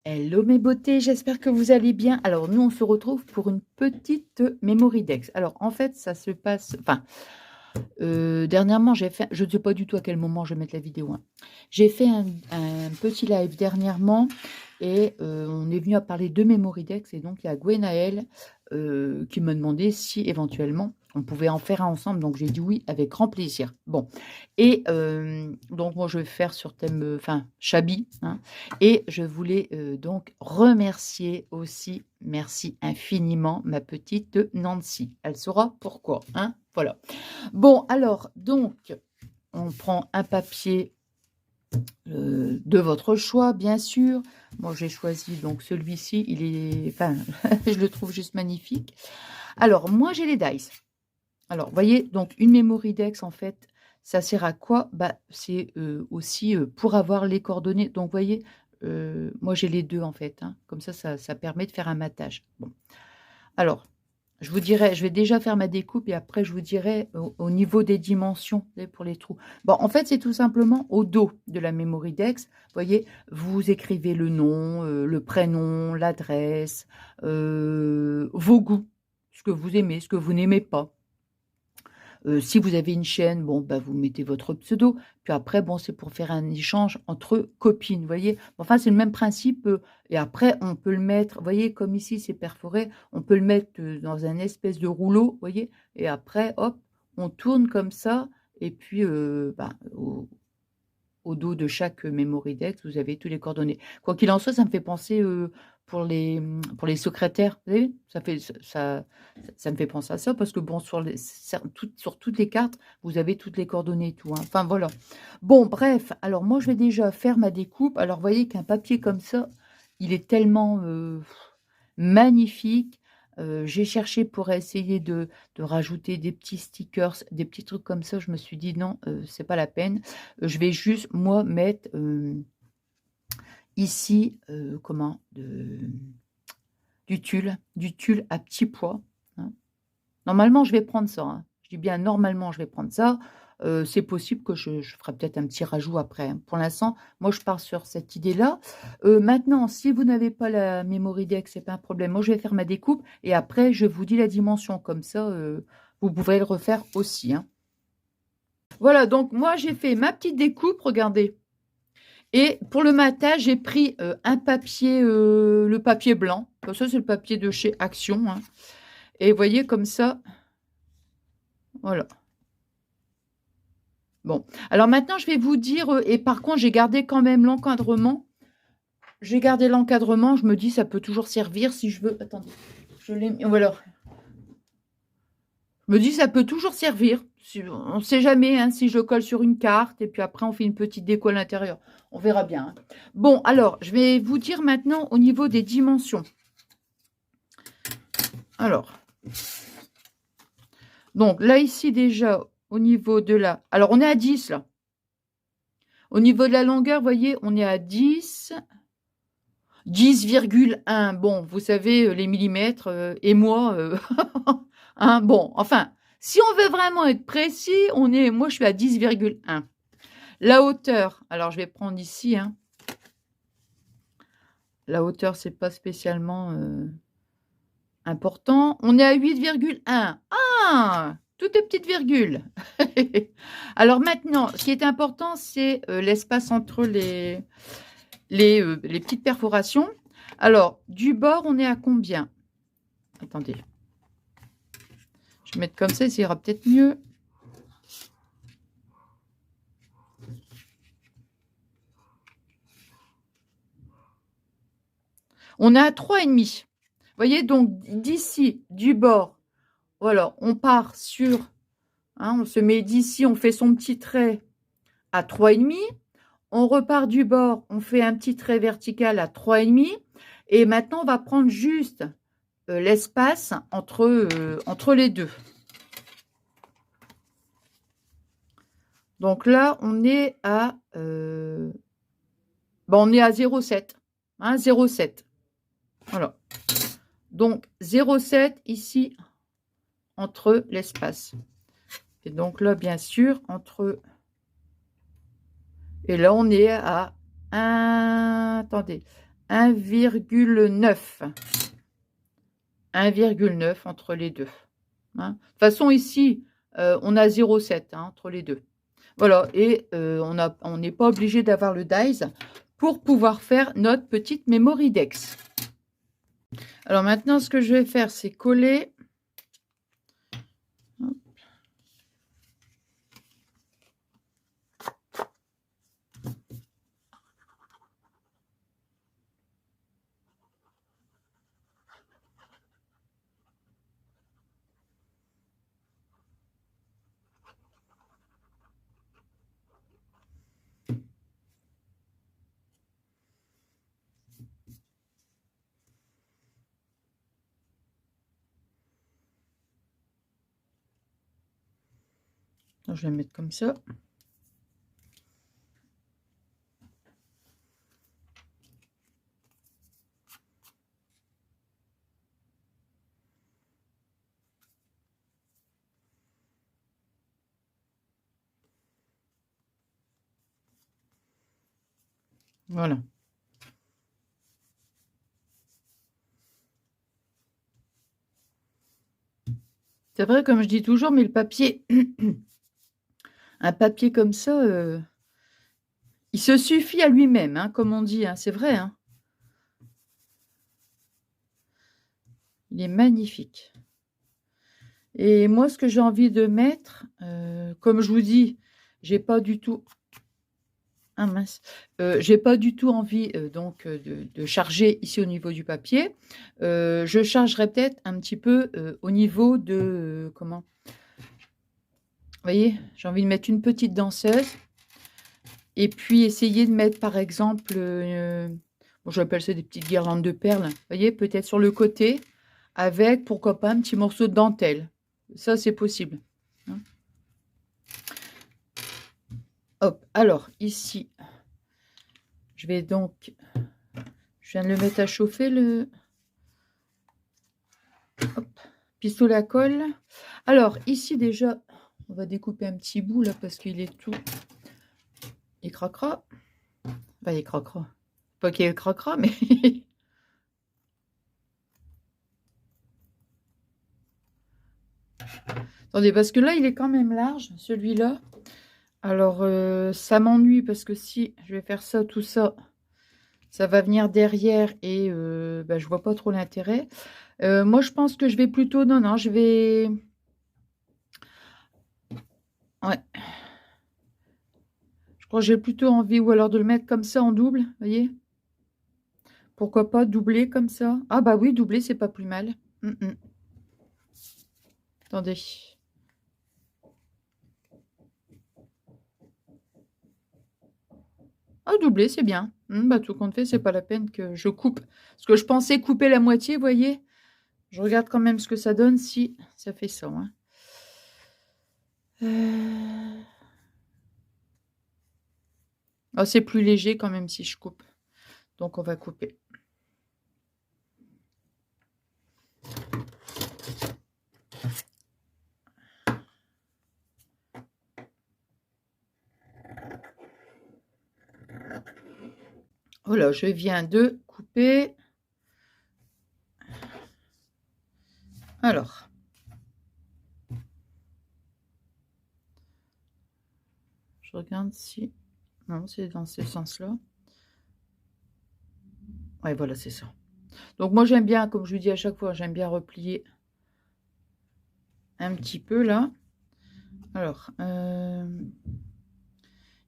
Hello mes beautés, j'espère que vous allez bien. Alors nous, on se retrouve pour une petite Memory Dex. Alors en fait, ça se passe... Enfin, dernièrement, j'ai fait... Je ne sais pas du tout à quel moment je vais mettre la vidéo, hein. J'ai fait un petit live dernièrement et on est venu à parler de Memory Dex. Et donc, il y a Gwenaël qui me demandait si éventuellement on pouvait en faire un ensemble. Donc, j'ai dit oui avec grand plaisir. Bon, et donc moi, je vais faire sur thème, enfin, Chabi, hein. Et je voulais donc remercier aussi, merci infiniment, ma petite Nancy. Elle saura pourquoi, hein, voilà. Bon, alors, donc, on prend un papier de votre choix, bien sûr. Moi, j'ai choisi donc celui-ci. Il est, enfin, je le trouve juste magnifique. Alors, moi, j'ai les dice. Alors, vous voyez, donc une Memory Dex, en fait, ça sert à quoi? Bah, c'est aussi pour avoir les coordonnées. Donc, vous voyez, moi, j'ai les deux, en fait, hein. Comme ça permet de faire un matage. Bon, alors, je vous dirai, je vais déjà faire ma découpe et après, je vous dirai au niveau des dimensions, vous voyez, pour les trous. Bon, en fait, c'est tout simplement au dos de la Memory Dex. Vous voyez, vous écrivez le nom, le prénom, l'adresse, vos goûts, ce que vous aimez, ce que vous n'aimez pas. Si vous avez une chaîne, bon, bah, vous mettez votre pseudo. Puis après, bon, c'est pour faire un échange entre copines, vous voyez. Enfin, c'est le même principe. Et après, on peut le mettre, vous voyez, comme ici, c'est perforé, on peut le mettre dans un espèce de rouleau, vous voyez. Et après, hop, on tourne comme ça. Et puis, bah, au dos de chaque Memory Dex, vous avez tous les coordonnées. Quoi qu'il en soit, ça me fait penser pour les secrétaires. Vous savez, ça me fait penser à ça parce que bon, sur toutes les cartes, vous avez toutes les coordonnées et tout, hein. Enfin, voilà. Bon, bref, alors moi, je vais déjà faire ma découpe. Alors, vous voyez qu'un papier comme ça, il est tellement magnifique. J'ai cherché pour essayer de rajouter des petits stickers, des petits trucs comme ça. Je me suis dit non, c'est pas la peine. Je vais juste, moi, mettre ici, comment, du tulle à petits pois, hein. Normalement, je vais prendre ça, hein. Je dis bien normalement, je vais prendre ça. C'est possible que je ferai peut-être un petit rajout après, hein. Pour l'instant, moi, je pars sur cette idée-là. Maintenant, si vous n'avez pas la Memory Dex, c'est pas un problème. Moi, je vais faire ma découpe et après, je vous dis la dimension. Comme ça, vous pouvez le refaire aussi, hein. Voilà, donc moi, j'ai fait ma petite découpe, regardez. Et pour le matage, j'ai pris un papier, le papier blanc. Ça, c'est le papier de chez Action, hein. Et vous voyez, comme ça, voilà. Bon, alors maintenant, je vais vous dire, et par contre, j'ai gardé quand même l'encadrement. J'ai gardé l'encadrement, je me dis, ça peut toujours servir si je veux. Attendez, je l'ai mis, voilà. Je me dis, ça peut toujours servir. On ne sait jamais, hein, si je le colle sur une carte, et puis après, on fait une petite déco à l'intérieur. On verra bien, hein. Bon, alors, je vais vous dire maintenant au niveau des dimensions. Alors, donc là, ici, déjà, au niveau de la... Alors, on est à 10, là. Au niveau de la longueur, vous voyez, on est à 10... 10,1. Bon, vous savez, les millimètres, et moi, hein, bon, enfin, si on veut vraiment être précis, moi, je suis à 10,1. La hauteur, alors je vais prendre ici, hein. La hauteur, c'est pas spécialement important. On est à 8,1. Ah, toutes les petites virgules. Alors maintenant, ce qui est important, c'est l'espace entre les petites perforations. Alors, du bord, on est à combien? Attendez. Je vais mettre comme ça ira peut-être mieux. On est à 3,5. Vous voyez, donc d'ici, du bord, voilà, on part sur, hein, on se met d'ici, on fait son petit trait à 3,5. On repart du bord, on fait un petit trait vertical à 3,5. Et maintenant, on va prendre juste l'espace entre les deux. Donc là, on est à, on est à 0,7. Hein, 0,7. Voilà. Donc 0,7 ici entre l'espace. Et donc là, bien sûr, entre... Et là, on est à 1... Attendez. 1,9. 1,9 entre les deux. Hein. De toute façon, ici, on a 0,7 hein, entre les deux. Voilà, et on n'est pas obligé d'avoir le dies pour pouvoir faire notre petite memory dex. Alors maintenant, ce que je vais faire, c'est coller. Hop. Alors, je vais mettre comme ça. Voilà. C'est vrai, comme je dis toujours, mais le papier, un papier comme ça, il se suffit à lui-même, hein, comme on dit, hein, c'est vrai. Hein. Il est magnifique. Et moi, ce que j'ai envie de mettre, comme je vous dis, j'ai pas du tout... Ah mince, j'ai pas du tout envie donc de charger ici au niveau du papier. Je chargerai peut-être un petit peu au niveau de comment? Vous voyez, j'ai envie de mettre une petite danseuse et puis essayer de mettre par exemple, bon, j'appelle ça des petites guirlandes de perles. Vous voyez, peut-être sur le côté avec pourquoi pas un petit morceau de dentelle. Ça, c'est possible. Hein. Hop, alors ici, je vais donc, je viens de le mettre à chauffer le hop, pistolet à colle. Alors ici déjà, on va découper un petit bout là parce qu'il est tout, il craquera. Enfin, il craquera. Pas qu'il craquera, mais attendez, parce que là, il est quand même large, celui-là. Alors, ça m'ennuie parce que si je vais faire ça, tout ça, ça va venir derrière et bah, je vois pas trop l'intérêt. Moi, je pense que je vais plutôt... Non, non, je vais... Ouais. Je crois que j'ai plutôt envie ou alors de le mettre comme ça en double, vous voyez? Pourquoi pas doubler comme ça? Ah bah oui, doubler, c'est pas plus mal. Attendez. Ah, doubler, c'est bien. Bah, tout compte fait, c'est pas la peine que je coupe. Parce que je pensais couper la moitié, vous voyez? Je regarde quand même ce que ça donne si ça fait ça. Hein. Oh, c'est plus léger quand même si je coupe. Donc, on va couper. Voilà, je viens de couper. Alors. Je regarde si... Non, c'est dans ce sens-là. Ouais, voilà, c'est ça. Donc, moi, j'aime bien, comme je vous dis à chaque fois, j'aime bien replier un petit peu, là. Alors,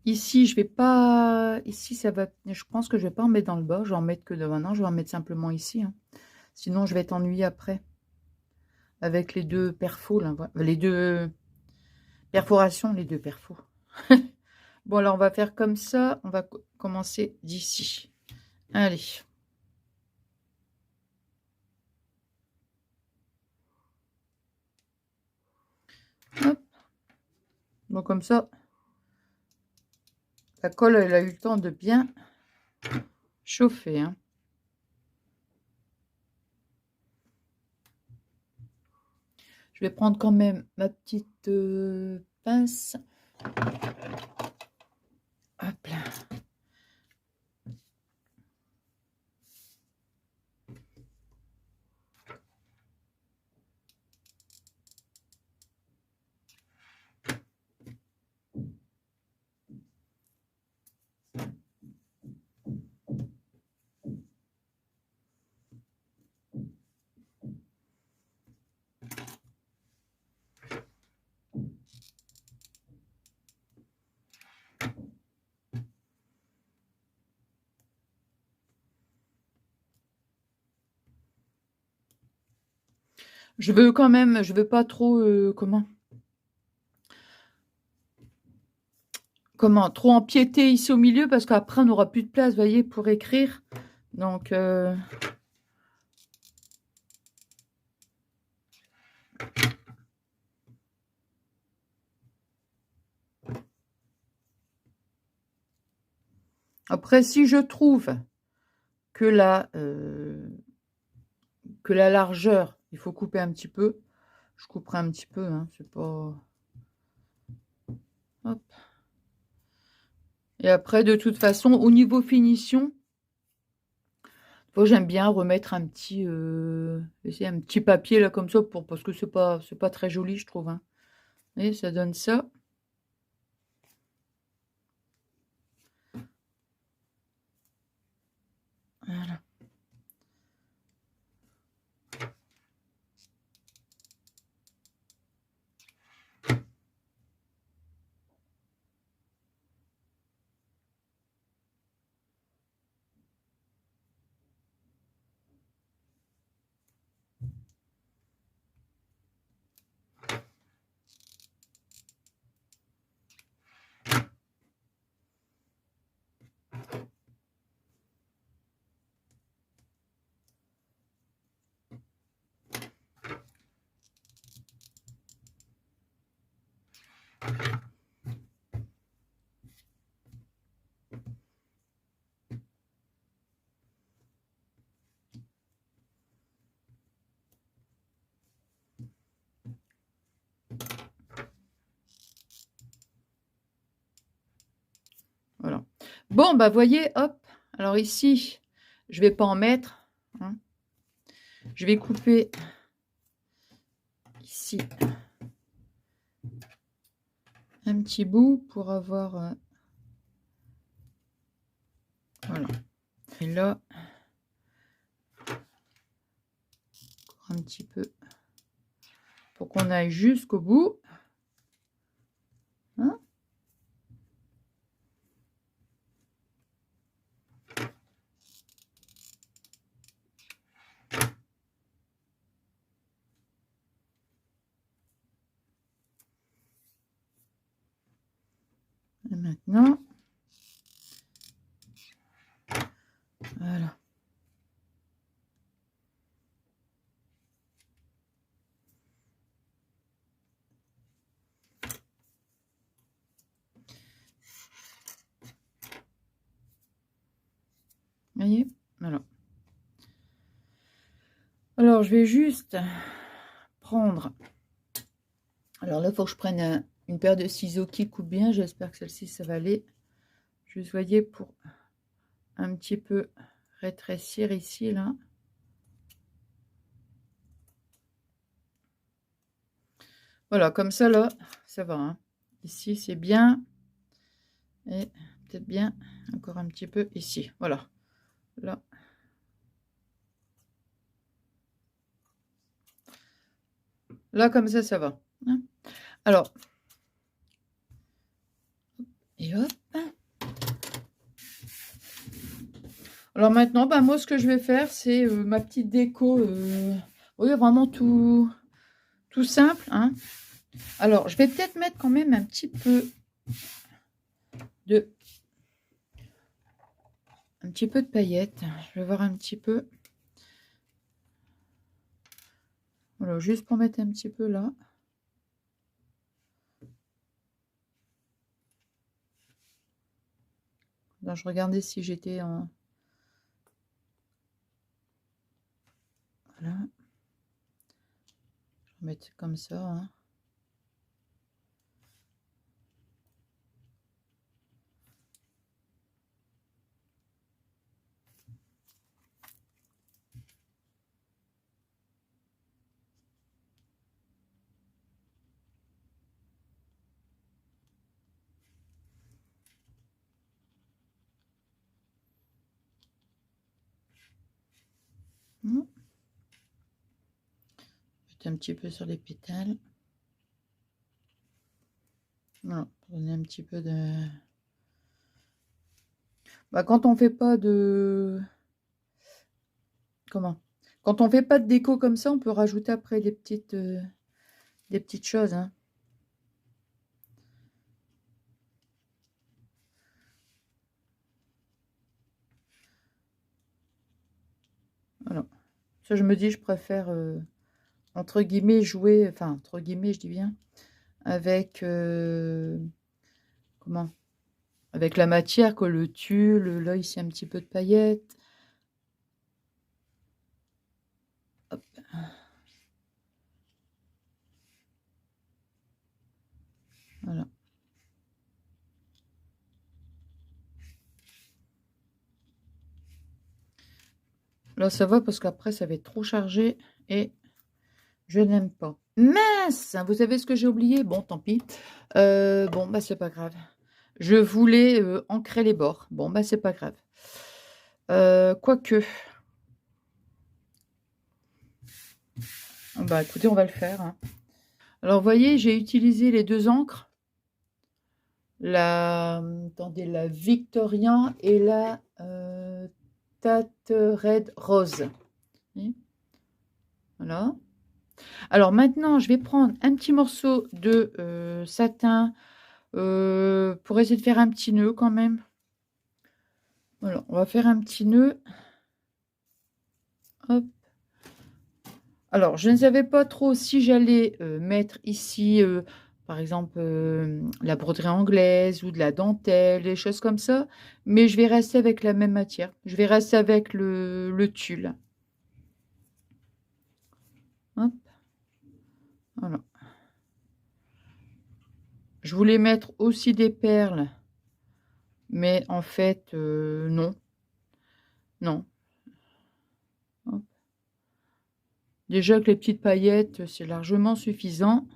ici, je vais pas... Ici, ça va... Je pense que je vais pas en mettre dans le bas. Je vais en mettre que de maintenant. Je vais en mettre simplement ici. Hein. Sinon, je vais t'ennuyer après. Avec les deux perfos, là. Les deux perforations, les deux perfos. Bon, alors, on va faire comme ça. On va commencer d'ici. Allez. Hop. Bon, comme ça, la colle, elle a eu le temps de bien chauffer. Hein. Je vais prendre quand même ma petite pince. Hop là. Je veux quand même, je veux pas trop, comment trop empiéter ici au milieu parce qu'après on n'aura plus de place, vous voyez, pour écrire. Donc, après, si je trouve que la largeur, il faut couper un petit peu, je couperai un petit peu, hein, c'est pas... Hop. Et après, de toute façon, au niveau finition, moi j'aime bien remettre un petit, un petit papier là comme ça parce que c'est pas très joli, je trouve. Hein. Vous voyez, ça donne ça. Voilà. Voilà. Bon, bah voyez, hop. Alors ici, je vais pas en mettre. Hein. Je vais couper ici un petit bout pour avoir... voilà. Et là, un petit peu pour qu'on aille jusqu'au bout. Hein. Et maintenant, voilà. Vous voyez? Voilà. Alors, je vais juste prendre... Alors là, il faut que je prenne une paire de ciseaux qui coupe bien. J'espère que celle-ci, ça va aller. Juste, voyez, pour un petit peu rétrécir ici, là. Voilà, comme ça, là, ça va. Hein. Ici, c'est bien. Et peut-être bien encore un petit peu ici. Voilà. Là. Là, comme ça va. Hein. Alors. Et hop. Alors maintenant, bah, moi, ce que je vais faire, c'est ma petite déco. Oui, vraiment tout simple. Hein. Alors, je vais peut-être mettre quand même un petit peu de paillettes. Je vais voir un petit peu. Voilà, juste pour mettre un petit peu là. Là, je regardais si j'étais en... Voilà. Je vais mettre comme ça. Hein. Mettre un petit peu sur les pétales. Voilà, pour donner un petit peu de... Bah, quand on fait pas de... Comment? Quand on fait pas de déco comme ça, on peut rajouter après des petites choses, hein. Voilà. Ça, je me dis, je préfère, entre guillemets, jouer, enfin, entre guillemets, je dis bien, avec, comment? Avec la matière, quoi, le tulle, là, ici, un petit peu de paillettes. Hop. Voilà. Là, ça va parce qu'après, ça va être trop chargé et je n'aime pas. Mince! Vous savez ce que j'ai oublié? Bon, tant pis. Bon, bah, c'est pas grave. Je voulais ancrer les bords. Bon, bah, c'est pas grave. Quoique. Bah, écoutez, on va le faire, hein. Alors, vous voyez, j'ai utilisé les deux encres. Attendez, la Victorian et la Tate Red Rose. Voilà. Alors maintenant, je vais prendre un petit morceau de satin pour essayer de faire un petit nœud quand même. Voilà, on va faire un petit nœud. Hop. Alors, je ne savais pas trop si j'allais mettre ici, par exemple, la broderie anglaise ou de la dentelle, des choses comme ça. Mais je vais rester avec la même matière. Je vais rester avec le tulle. Hop. Voilà. Je voulais mettre aussi des perles. Mais en fait, non. Non. Hop. Déjà que les petites paillettes, c'est largement suffisant.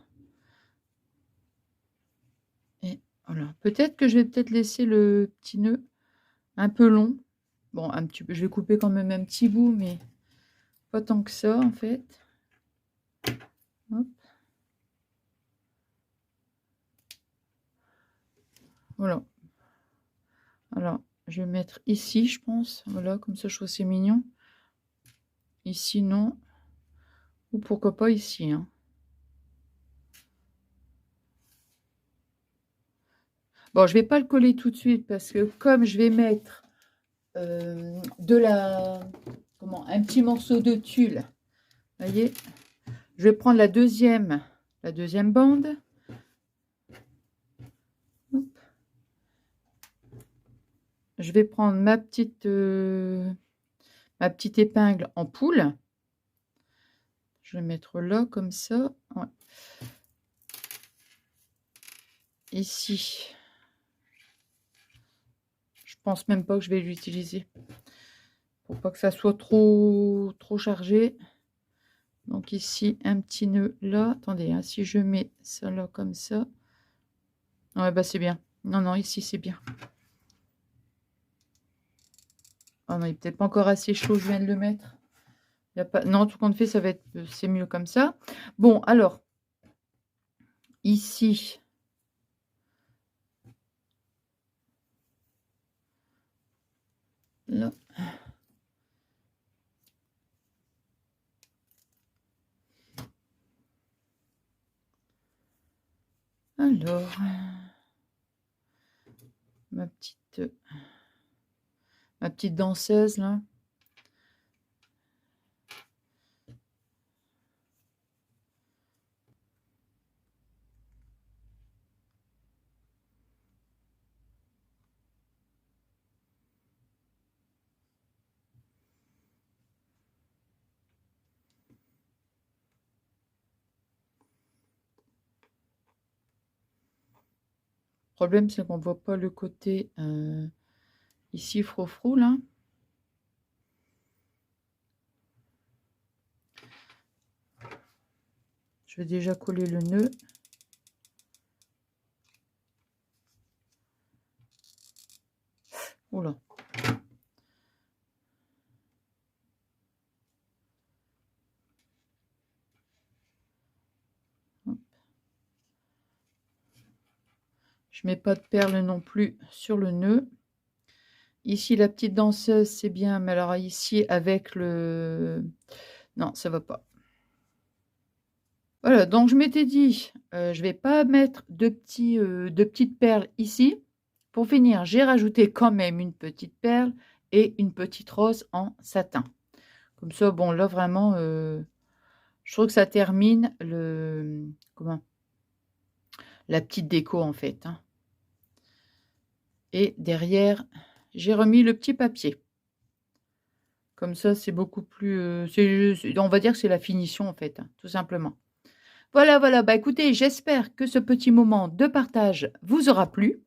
Et voilà. Peut-être que je vais peut-être laisser le petit nœud un peu long. Bon, un petit peu, je vais couper quand même un petit bout, mais pas tant que ça, en fait. Hop. Voilà. Alors, je vais mettre ici, je pense. Voilà, comme ça, je trouve c'est mignon. Ici, non. Ou pourquoi pas ici, hein. Bon, je vais pas le coller tout de suite parce que comme je vais mettre un petit morceau de tulle, voyez, je vais prendre la deuxième bande. Hop. Je vais prendre ma petite épingle en poule. Je vais mettre là comme ça. Ouais. Ici. Je pense même pas que je vais l'utiliser. Pour pas que ça soit trop chargé. Donc ici, un petit nœud là. Attendez, hein, si je mets ça là comme ça. Ouais, bah c'est bien. Non, non, ici c'est bien. Oh non, il n'est peut-être pas encore assez chaud, je viens de le mettre. Il y a pas... Non, tout compte fait, ça va être, c'est mieux comme ça. Bon, alors, ici, là. Alors, ma petite danseuse, là. Le problème, c'est qu'on ne voit pas le côté ici, froufrou, là. Je vais déjà coller le nœud. Oula. Je mets pas de perles non plus sur le nœud. Ici, la petite danseuse, c'est bien. Mais alors ici, avec Non, ça va pas. Voilà, donc je m'étais dit, je vais pas mettre de petites perles ici. Pour finir, j'ai rajouté quand même une petite perle et une petite rose en satin. Comme ça, bon, là, vraiment, je trouve que ça termine comment? La petite déco, en fait, hein. Et derrière, j'ai remis le petit papier. Comme ça, c'est beaucoup plus, on va dire que c'est la finition, en fait, hein, tout simplement. Voilà, voilà, bah, écoutez, j'espère que ce petit moment de partage vous aura plu.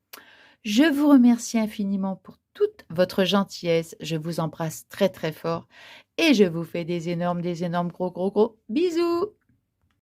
Je vous remercie infiniment pour toute votre gentillesse. Je vous embrasse très, très fort et je vous fais des énormes gros, gros, gros bisous.